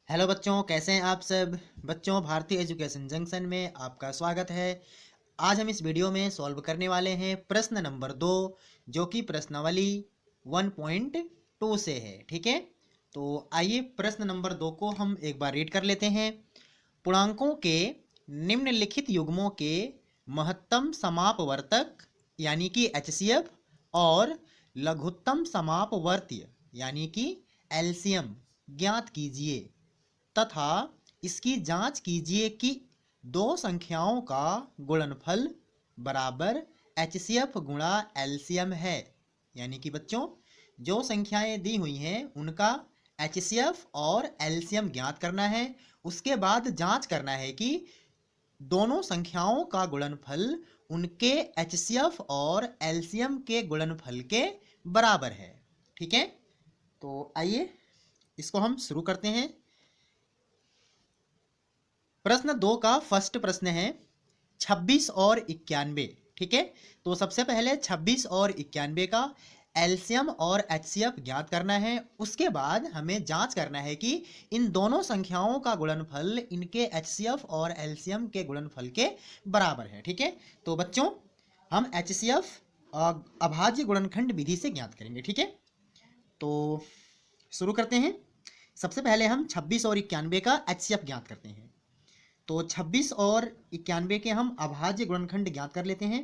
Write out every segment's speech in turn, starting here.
Hello बच्चों, कैसे हैं आप सब। बच्चों, भारतीय एजुकेशन जंक्शन में आपका स्वागत है। आज हम इस वीडियो में सॉल्व करने वाले हैं प्रश्न नंबर 2, जो कि प्रश्नावली 1.2 से है। ठीक है, तो आइए प्रश्न नंबर 2 को हम एक बार रीड कर लेते हैं। पूर्णांकों के निम्नलिखित युग्मों के महत्तम समापवर्तक यानी कि एचसीएफ और लघुत्तम समापवर्तीय यानी कि एलसीएम ज्ञात कीजिए तथा इसकी जांच कीजिए कि दो संख्याओं का गुणनफल बराबर एचसीएफ गुणा एलसीएम है। यानी कि बच्चों, जो संख्याएं दी हुई हैं उनका एचसीएफ और एलसीएम ज्ञात करना है। उसके बाद जांच करना है कि दोनों संख्याओं का गुणनफल उनके एचसीएफ और एलसीएम के गुणनफल के बराबर है। ठीक है, तो आइए इसको हम शुरू करते हैं। प्रश्न 2 का फर्स्ट प्रश्न है 26 और 91। ठीक है, तो सबसे पहले 26 और 91 का एलसीएम और एचसीएफ ज्ञात करना है। उसके बाद हमें जांच करना है कि इन दोनों संख्याओं का गुणनफल इनके एचसीएफ और एलसीएम के गुणनफल के बराबर है। ठीक है, तो बच्चों हम एचसीएफ अभाज्य गुणनखंड विधि से ज्ञात करेंगे। ठीक है, तो शुरू करते हैं। सबसे पहले हम 26 और 91 का एचसीएफ ज्ञात करते हैं। तो 26 और 91 के हम अभाज्य गुणनखंड ज्ञात कर लेते हैं।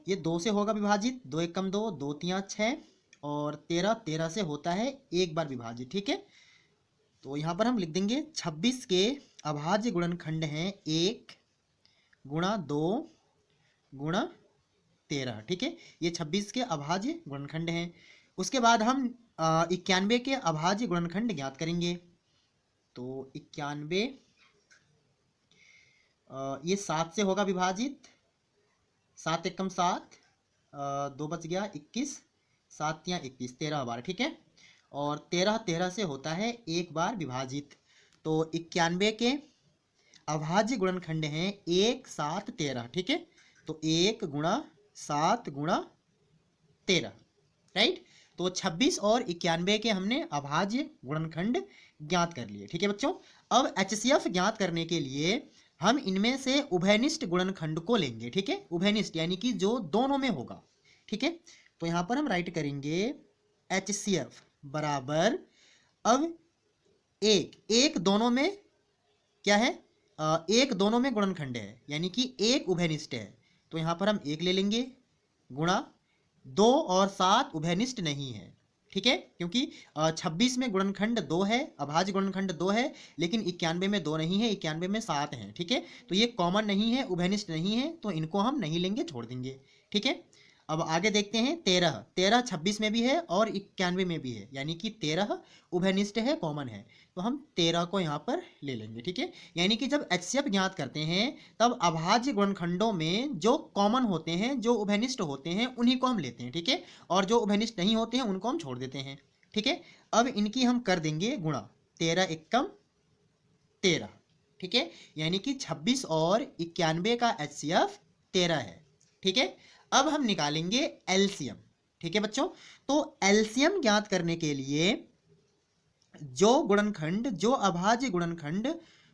ये 2 से होगा विभाजित, 2 एक कम 2, 2 तियाँ 6 और 13, 13 से होता है एक बार विभाजित। ठीक है, तो यहाँ पर हम लिख देंगे 26 के अभाज्य गुणनखंड हैं 1 गुणा 2 गुणा 13। ठीक है, ये 26 के अभाज्य गुणनखंड हैं। उसके बाद हम 91 के अभाज्य गुणनखंड ज्ञात करेंगे। तो 91 ये 7 से होगा विभाजित, 7 एकम 7, 2 बच गया 21, 7 तियाँ 21, 13 बार। ठीक है, और 13, 13 से होता है एक बार विभाजित। तो 91 के अभाज्य गुणनखंड हैं 1 7 13। ठीक है, तो 1 गुणा 7 गुणा 13। राइट, तो 26 और 91 के हमने अभाज्य गुणनखंड ज्ञात कर लिए। ठीक है बच्चों, अब एचसीएफ ज्ञात करने के लिए हम इनमें से उभयनिष्ठ गुणनखंड को लेंगे। ठीक है, उभयनिष्ठ यानी कि जो दोनों में होगा। ठीक है, तो यहां पर हम राइट करेंगे एचसीएफ बराबर, अब एक दोनों में क्या है, एक दोनों में गुणनखंड है यानी कि एक उभयनिष्ठ है। तो यहां पर हम एक ले लेंगे गुणा 2 और 7 उभयनिष्ठ नहीं है। ठीक है, क्योंकि 26 में गुणनखंड 2 है, अभाज्य गुणनखंड 2 है, लेकिन 91 में 2 नहीं है, 91 में 7 है। ठीक है, तो ये कॉमन नहीं है, उभयनिष्ठ नहीं है, तो इनको हम नहीं लेंगे, छोड़ देंगे। ठीक है, अब आगे देखते हैं 13। 13 26 में भी है और 91 में भी है, यानी कि 13 उभयनिष्ठ है, कॉमन है, तो हम 13 को यहाँ पर ले लेंगे। ठीक है, यानी कि जब एचसीएफ ज्ञात करते हैं तब अभाज्य गुणनखंडों में जो कॉमन होते हैं, जो उभयनिष्ठ होते हैं, उन्हीं को हम लेते हैं। ठीक है, और जो उभयनिष्ठ नहीं होते हैं उनको हम छोड़ देते हैं। ठीक है, अब इनकी हम कर देंगे गुणा, 13 एकम 13। ठीक है, यानी कि 26 और 91 का एचसीएफ 13 है। ठीक है, अब हम निकालेंगे एलसीएम। ठीक है बच्चों, तो एलसीएम ज्ञात करने के लिए जो गुणनखंड, जो अभाज्य गुणनखंड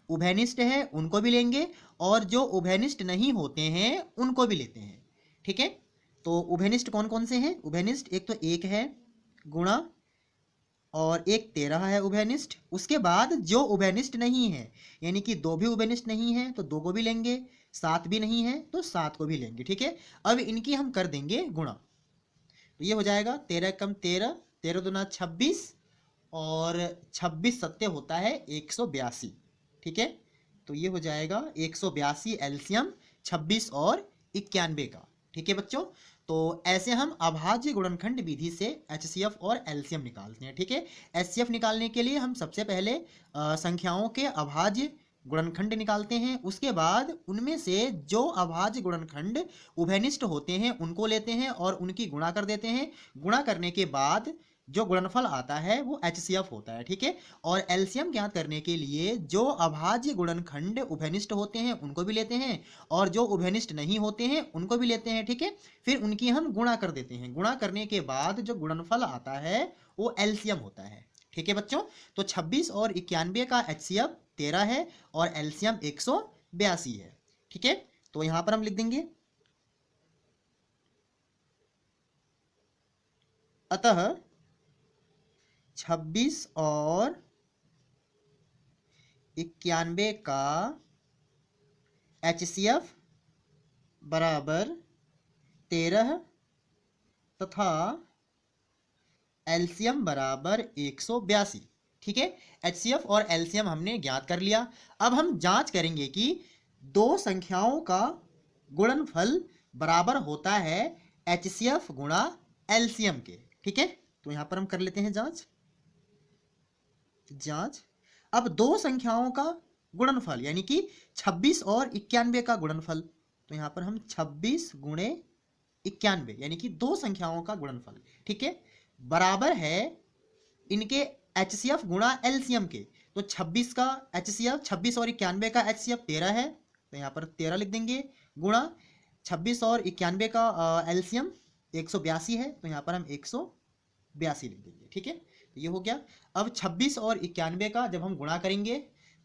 उभयनिष्ठ है उनको भी लेंगे और जो उभयनिष्ठ नहीं होते हैं उनको भी लेते हैं। ठीक है, तो उभयनिष्ठ कौन कौन से हैं? उभयनिष्ठ एक तो 1 है गुणा और एक 13 है उभयनिष्ठ। उसके बाद जो उभयनिष्ठ नहीं है, यानी कि 2 भी उभयनिष्ठ नहीं है तो 2 को भी लेंगे, 7 भी नहीं है तो 7 को भी लेंगे। ठीक है, अब इनकी हम कर देंगे गुणा, तो ये हो जाएगा 13 कम 13, 13 दूना 26 और 26 सत्य होता है 182। ठीक है, तो ये हो जाएगा 182 एलसीएम 26 और 91 का। ठीक है बच्चों, तो ऐसे हम अभाज्य गुणनखंड विधि से एचसीएफ और एलसीएम निकालते हैं। ठीक है, एचसीएफ निकालने के लिए हम सबसे पहले संख्याओं के अभाज्य गुणनखंड निकालते हैं। उसके बाद उनमें से जो अभाज्य गुणनखंड उभयनिष्ठ होते हैं उनको लेते हैं और उनकी गुणा कर देते हैं। गुणा करने के बाद जो गुणनफल आता है वो एचसीएफ होता है। ठीक है, और एलसीएम ज्ञात करने के लिए जो अभाज्य गुणनखंड उभयनिष्ठ होते हैं उनको भी लेते हैं और जो उभयनिष्ठ नहीं होते हैं उनको भी लेते हैं। ठीक है, फिर उनकी हम गुणा कर देते हैं। गुणा करने के बाद जो गुणनफल आता है वो एलसीएम होता है। ठीक है बच्चों। तो 26 और 91 का HCF 13 है और एलसीएम 182 है। ठीक है, तो यहां पर हम लिख देंगे अतः 26 और 91 का HCF बराबर 13 तथा एलसीएम बराबर 182। ठीक है, HCF और एलसीएम हमने ज्ञात कर लिया। अब हम जांच करेंगे कि दो संख्याओं का गुणनफल बराबर होता है HCF गुणा एलसीएम के। ठीक है, तो यहां पर हम कर लेते हैं जांच। अब दो संख्याओं का गुणनफल यानी कि 26 और 91 का गुणनफल, तो यहां पर हम 26 गुणे 91 यानी कि दो संख्याओं का गुणनफल, ठीक है, बराबर है इनके HCF गुणा एलसीएम के। तो 26 का HCF, 26 और 91 का HCF 13 है, तो यहाँ पर 13 लिख देंगे, गुणा 26 और 91 का एलसीएम 182 है, तो यहाँ पर हम 182 लिख देंगे। ठीक है, तो ये हो गया। अब 26 और 91 का जब हम गुणा करेंगे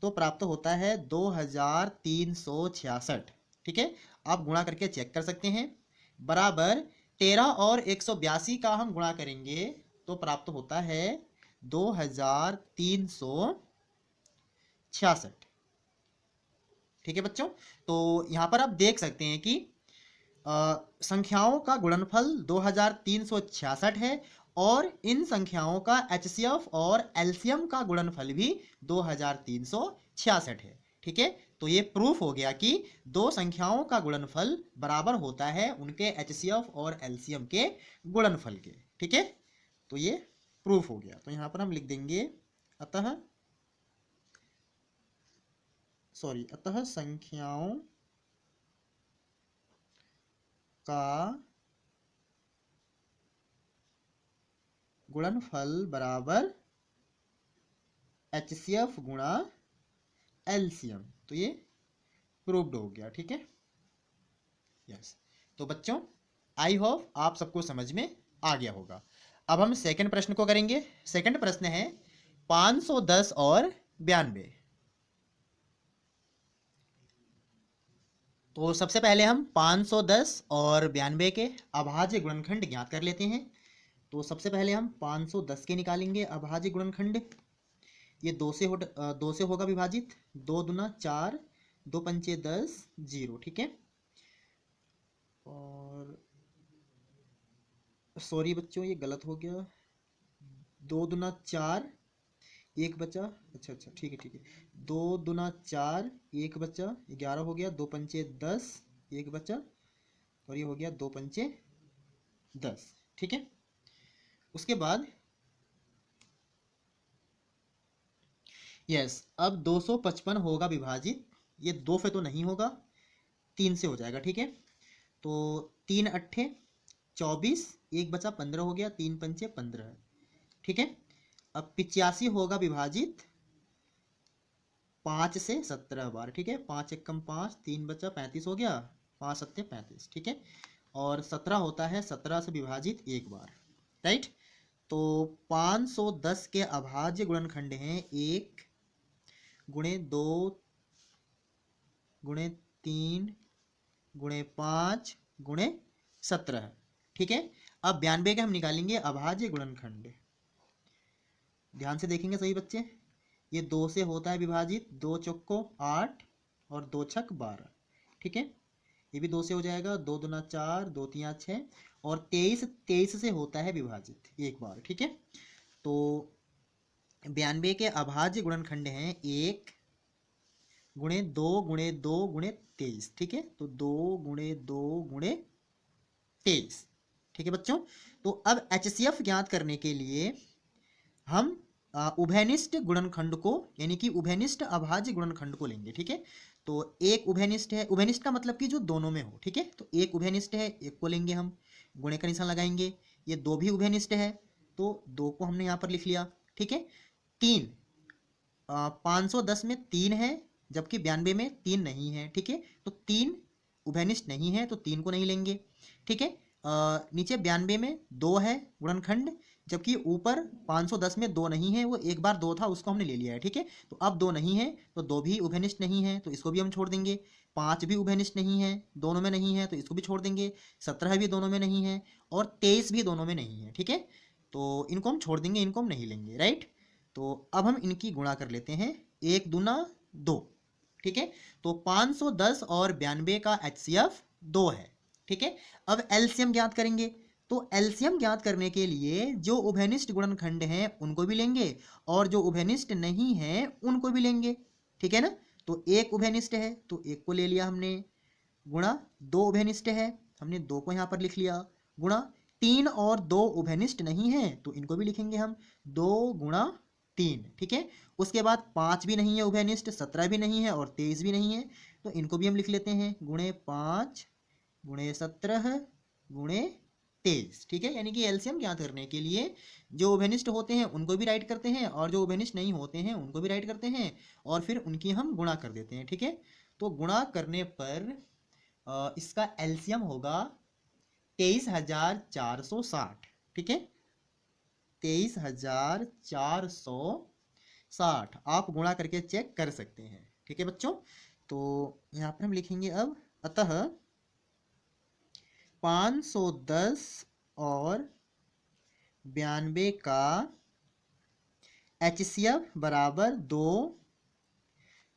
तो प्राप्त होता है 2366। ठीक है, आप गुणा करके चेक कर सकते हैं। बराबर 13 और 182 का हम गुणा करेंगे तो प्राप्त होता है 2366। ठीक है बच्चों, तो यहां पर आप देख सकते हैं कि संख्याओं का गुणनफल 2366 है और इन संख्याओं का HCF और एलसीएम का गुणनफल भी 2366 है। ठीक है, तो ये प्रूफ हो गया कि दो संख्याओं का गुणनफल बराबर होता है उनके HCF और एलसीएम के गुणनफल के। ठीक है, तो ये प्रूफ हो गया। तो यहां पर हम लिख देंगे अतः संख्याओं का गुणनफल बराबर HCF गुणा एलसीएम। तो ये प्रूव्ड हो गया। ठीक है, यस। तो बच्चों आई होप आप सबको समझ में आ गया होगा। अब हम सेकंड प्रश्न को करेंगे। सेकंड प्रश्न है 510 और 92। तो सबसे पहले हम 510 और 92 के अभाज्य गुणनखंड ज्ञात कर लेते हैं। तो सबसे पहले हम 510 के निकालेंगे अभाज्य गुणनखंड। ये दो से होगा विभाजित, 2 दूना 4, 2 पंचे 10, 0। ठीक है, और सॉरी बच्चों ये गलत हो गया, 2 दूना 4, 1 बचा, अच्छा ठीक है, 2 दूना 4, 1 बचा, 11 हो गया, 2 पंचे 10, 1 बचा, और ये हो गया 2 पंचे 10। ठीक है, उसके बाद यस, अब 255 होगा विभाजित, ये 2 से तो नहीं होगा, 3 से हो जाएगा। ठीक है, तो 3 अट्ठे 24, 1 बचा 15 हो गया, 3 पंचे 15। ठीक है, अब 85 होगा विभाजित 5 से 17 बार। ठीक है, 5 एकम 5, 3 बचा 35 हो गया, 5 सत्ते 35। ठीक है, और 17 होता है 17 से विभाजित 1 बार। राइट, तो 510 के अभाज्य गुणनखंड हैं 1 गुणे 2 गुणे 3 गुणे 5 गुणे 17। ठीक है, अब 92 के हम निकालेंगे अभाज्य गुणनखंड। ध्यान से देखेंगे सभी बच्चे, ये 2 से होता है विभाजित, 2 चौको 8 और 2 छक 12। ठीक है, ये भी 2 से हो जाएगा, 2 दूना 4, 2 तिया 6, और 23 से होता है विभाजित 1 बार। ठीक है, तो 92 के अभाज्य गुणनखंड हैं 1 गुणे 2 गुणे 2 गुणे 23। ठीक है, तो 2 गुणे 2 गुणे 23। ठीक है बच्चों, तो अब HCF ज्ञात करने के लिए हम उभयनिष्ठ गुणनखंड को यानी कि उभयनिष्ठ अभाज्य गुणनखंड को लेंगे। ठीक है, तो एक उभयनिष्ठ है, उभयनिष्ठ का मतलब कि जो दोनों में हो। ठीक है, तो एक उभयनिष्ठ है, एक को लेंगे हम, गुणे का निशान लगाएंगे। ये 2 भी उभयनिष्ठ है, तो 2 को हमने यहाँ पर लिख लिया। ठीक है, 3 510 में 3 है, जबकि 92 में 3 नहीं है। ठीक है, तो 3 उभयनिष्ठ नहीं है, तो 3 को नहीं लेंगे। ठीक है, नीचे 92 में 2 है गुणनखंड, जबकि ऊपर 510 में 2 नहीं है, वो एक बार 2 था उसको हमने ले लिया है, ठीक है। तो अब 2 नहीं है तो 2 भी उभयनिष्ठ नहीं है तो इसको भी हम छोड़ देंगे। 5 भी उभयनिष्ठ नहीं है, दोनों में नहीं है तो इसको भी छोड़ देंगे। 17 भी दोनों में नहीं है और 23 भी दोनों में नहीं है, ठीक है। तो इनको हम छोड़ देंगे, इनको हम नहीं लेंगे, राइट। तो अब हम इनकी गुणा कर लेते हैं, 1 दूना 2, ठीक है। तो 510 और 92 का HCF 2 है, ठीक है। अब एलसीएम ज्ञात करेंगे, तो एलसीएम ज्ञात करने के लिए जो उभयनिष्ठ गुणनखंड हैं उनको भी लेंगे और जो उभयनिष्ठ नहीं हैं उनको भी लेंगे, ठीक है ना। तो एक उभयनिष्ठ है तो एक को ले लिया हमने, गुणा 2 उभयनिष्ठ है, हमने 2 को यहाँ पर लिख लिया, गुणा 3 और 2 उभयनिष्ठ नहीं है तो इनको भी लिखेंगे हम 2 गुणा 3, ठीक है। उसके बाद 5 भी नहीं है उभयनिष्ठ, 17 भी नहीं है और 23 भी नहीं है तो इनको भी हम लिख लेते हैं, गुणे 5 गुणे 17 गुणे 23, ठीक है। यानी कि एलसीएम ज्ञात करने के लिए जो उभयनिष्ठ होते हैं उनको भी राइट करते हैं और जो उभयनिष्ठ नहीं होते हैं उनको भी राइट करते हैं और फिर उनकी हम गुणा कर देते हैं, ठीक है। तो गुणा करने पर इसका एलसीएम होगा 23,460, ठीक है, 23,460 आप गुणा करके चेक कर सकते हैं, ठीक है बच्चों। तो यहाँ पर हम लिखेंगे अब, अतः 510 और 92 का HCF बराबर 2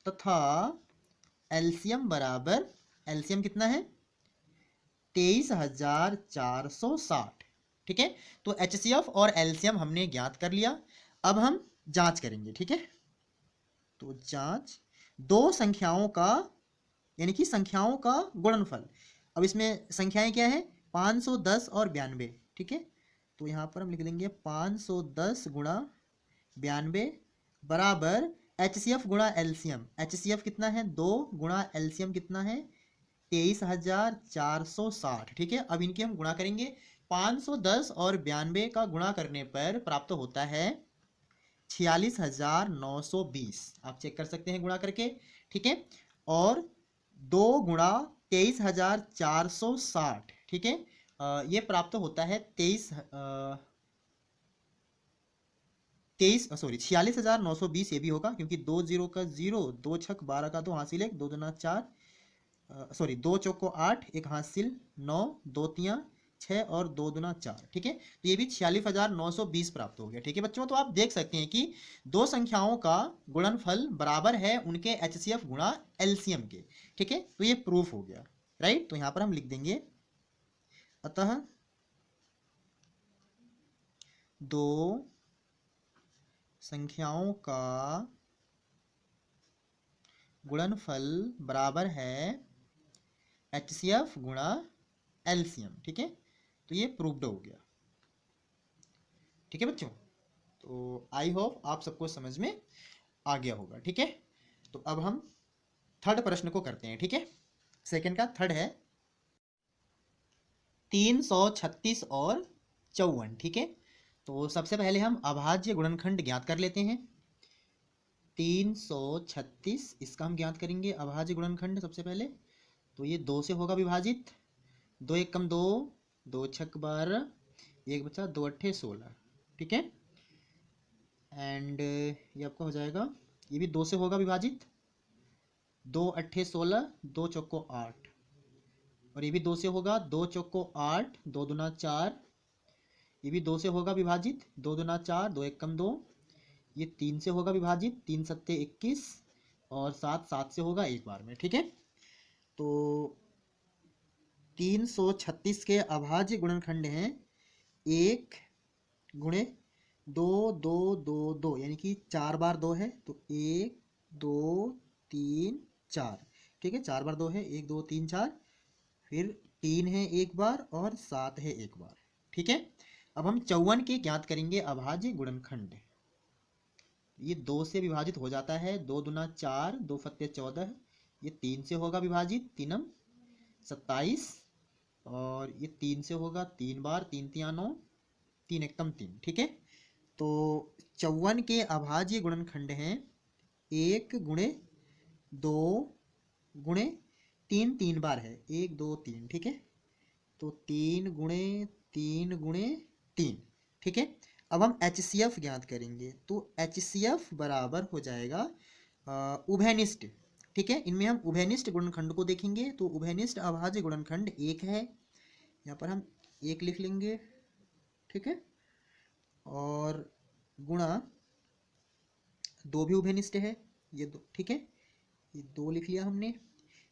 तथा एलसीएम बराबर, एलसीएम कितना है 23,460, ठीक है। तो HCF और एलसीएम हमने ज्ञात कर लिया, अब हम जांच करेंगे, ठीक है। तो जांच दो संख्याओं का, यानी कि संख्याओं का गुणनफल। अब इसमें संख्याएं क्या है 510 और 92, ठीक है। तो यहाँ पर हम लिख देंगे 510 गुणा 92 बराबर HCF गुणा एलसीएम। HCF कितना है 2 गुणा एलसीएम कितना है 23,460, ठीक है। अब इनकी हम गुणा करेंगे, 510 और 92 का गुणा करने पर प्राप्त होता है 46,920, आप चेक कर सकते हैं गुणा करके, ठीक है। और 2 गुणा 23,460, ठीक है, ये प्राप्त होता है 46,920 ये भी होगा क्योंकि 2 जीरो का 0, 2 छक 12 का 2 हासिल 1, 2 दूना 4, सॉरी 2 चौको 8, एक हासिल 9, 2 तियाँ 6 और 2 दूना 4, ठीक है। तो ये भी 46,920 प्राप्त हो गया, ठीक है बच्चों। तो आप देख सकते हैं कि दो संख्याओं का गुणनफल बराबर है उनके HCF गुणा एलसीएम के, ठीक है। तो ये प्रूफ हो गया, राइट। तो यहाँ पर हम लिख देंगे, अतः दो संख्याओं का गुणनफल बराबर है HCF गुणा एलसीएम, ठीक है। तो ये प्रूव्ड हो गया, ठीक है बच्चों। तो आई होप आप सबको समझ में आ गया होगा, ठीक है। तो अब हम थर्ड प्रश्न को करते हैं, ठीक है। सेकंड का थर्ड है 336 और 54, ठीक है। तो सबसे पहले हम अभाज्य गुणनखंड ज्ञात कर लेते हैं। 336 इसका हम ज्ञात करेंगे अभाज्य गुणनखंड सबसे पहले। तो ये 2 से होगा विभाजित, 2 एक कम 2, 2 छक 12, एक बचा 2 अट्ठे 16, ठीक है। एंड ये आपका हो जाएगा, ये भी 2 से होगा विभाजित, 2 अट्ठे 16, 2 चौको 8, और ये भी 2 से होगा, 2 चौको 8, 2 दूना 4, ये भी 2 से होगा विभाजित, 2 दूना 4, 2 एक कम 2, ये 3 से होगा विभाजित, 3 सत्ते 21 और 7 7 से होगा एक बार में, ठीक है। तो 336 के अभाज्य गुणनखंड हैं 1 गुणे 2 2 2 2, यानी कि 4 बार 2 है तो 1 2 3 4, ठीक है। 4 बार 2 है, 1 2 3 4, फिर 3 है एक बार और 7 है एक बार, ठीक है। अब हम 54 के ज्ञात करेंगे अभाज्य गुणनखंड। ये 2 से विभाजित हो जाता है, 2 दूना 4, 2 फत्ते 14, ये 3 से होगा विभाजित, 3 27, और ये 3 से होगा 3 बार, 3 तियाँ 9, 3 एकम 3, ठीक है। तो 54 के अभाज्य गुणनखंड हैं 1 गुणे 2 गुणे 3, 3 बार है, 1 2 3, ठीक है। तो 3 गुणे 3 गुणे 3, ठीक है। अब हम HCF ज्ञात करेंगे, तो HCF बराबर हो जाएगा उभयनिष्ठ। ठीक है, इनमें हम उभयनिष्ठ गुणनखंड को देखेंगे। तो उभयनिष्ठ अभाज्य गुणनखंड एक है, यहाँ पर हम एक लिख लेंगे। ठीक है, और गुणा दो भी उभयनिष्ठ है, ये दो। ठीक है, ये दो लिख लिया हमने।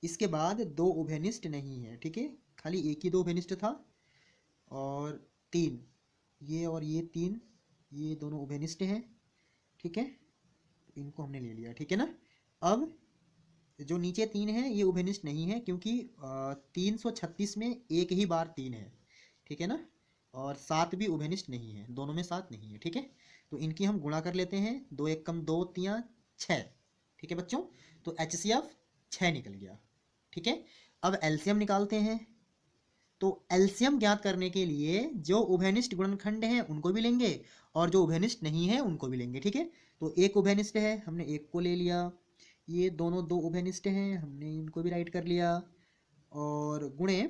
इसके बाद दो उभयनिष्ठ नहीं है। ठीक है, खाली एक ही दो उभयनिष्ठ था। और तीन, ये और ये तीन, ये दोनों उभयनिष्ठ हैं। ठीक है, तो इनको हमने ले लिया। ठीक है ना। अब जो नीचे तीन है ये उभयनिष्ठ नहीं है, क्योंकि 336 में एक ही बार तीन है। ठीक है ना, और 7 भी उभयनिष्ठ नहीं है, दोनों में 7 नहीं है। ठीक है, तो इनकी हम गुणा कर लेते हैं। 2 एक कम 2 3 6। ठीक है बच्चों, तो HCF 6 निकल गया। ठीक है, अब एलसीएम निकालते हैं। तो एलसीएम ज्ञात करने के लिए जो उभयनिष्ठ गुणनखंड हैं उनको भी लेंगे, और जो उभयनिष्ठ नहीं है उनको भी लेंगे। ठीक है, तो एक उभयनिष्ठ है, हमने एक को ले लिया। ये दोनों दो उभयनिष्ठ हैं, हमने इनको भी राइट कर लिया। और गुणे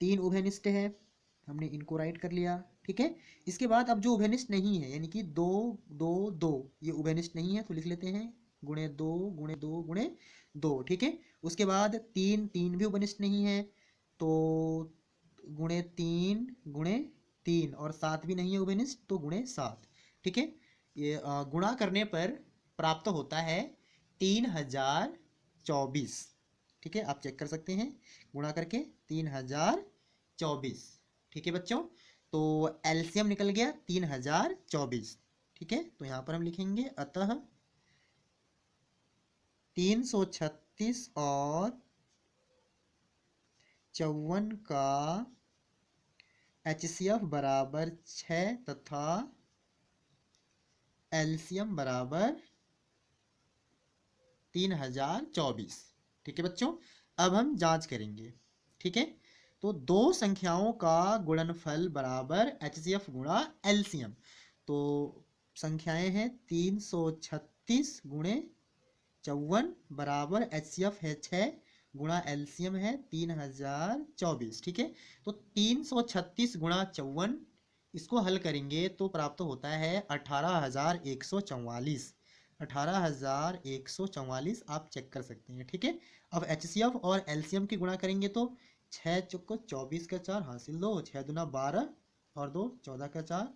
तीन उभयनिष्ठ है, हमने इनको राइट कर लिया। ठीक है, इसके बाद अब जो उभयनिष्ठ नहीं है, यानी कि दो दो दो, ये उभयनिष्ठ नहीं है, तो लिख लेते हैं गुणे दो गुणे दो गुणे दो। ठीक है, उसके बाद तीन, तीन भी उभयनिष्ठ नहीं है, तो गुणे तीन गुणे तीन, और 7 भी नहीं है उभयनिष्ठ, तो गुणे 7। ठीक है, ये गुणा करने पर प्राप्त होता है 3024। ठीक है, आप चेक कर सकते हैं गुणा करके 3024। ठीक है बच्चों, तो एलसीएम निकल गया 3024। ठीक है, तो यहाँ पर हम लिखेंगे अतः 336 और 54 का HCF बराबर 6 तथा एलसीएम बराबर 3024। ठीक है बच्चों, अब हम जांच करेंगे। ठीक है, तो दो संख्याओं का गुणनफल बराबर HCF गुणा एलसीएम। तो संख्याएं हैं 336 गुणे 54 बराबर HCF है 6 गुणा एलसीएम है 3024। ठीक है, तो 336 गुणा 54, इसको हल करेंगे तो प्राप्त होता है 18,144। 18,144 आप चेक कर सकते हैं। ठीक है, अब HCF और एलसीएम की गुणा करेंगे तो 6 चौको 24 का 4 हासिल 2, 6 दूना 12 और 2 14 का 4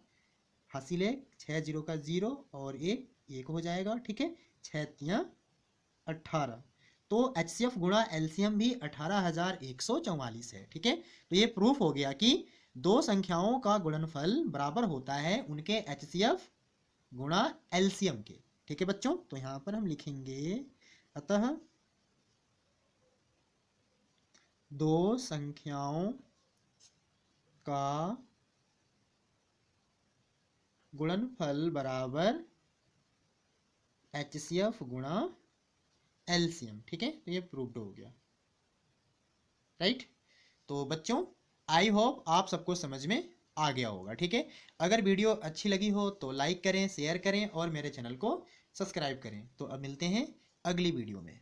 हासिल 1, 6 जीरो का 0 और 1 1 हो जाएगा। ठीक है, 6 तियाँ 18। तो HCF गुणा एलसीएम भी 18,144 है। ठीक है, तो ये प्रूफ हो गया कि दो संख्याओं का गुणनफल बराबर होता है उनके HCF गुणा एलसीएम के। ठीक है बच्चों, तो यहां पर हम लिखेंगे अतः दो संख्याओं का गुणनफल बराबर HCF गुणा एलसीएम। ठीक है, तो ये प्रूव्ड हो गया। राइट, तो बच्चों आई होप आप सबको समझ में आ गया होगा। ठीक है, अगर वीडियो अच्छी लगी हो तो लाइक करें, शेयर करें और मेरे चैनल को सब्सक्राइब करें। तो अब मिलते हैं अगली वीडियो में।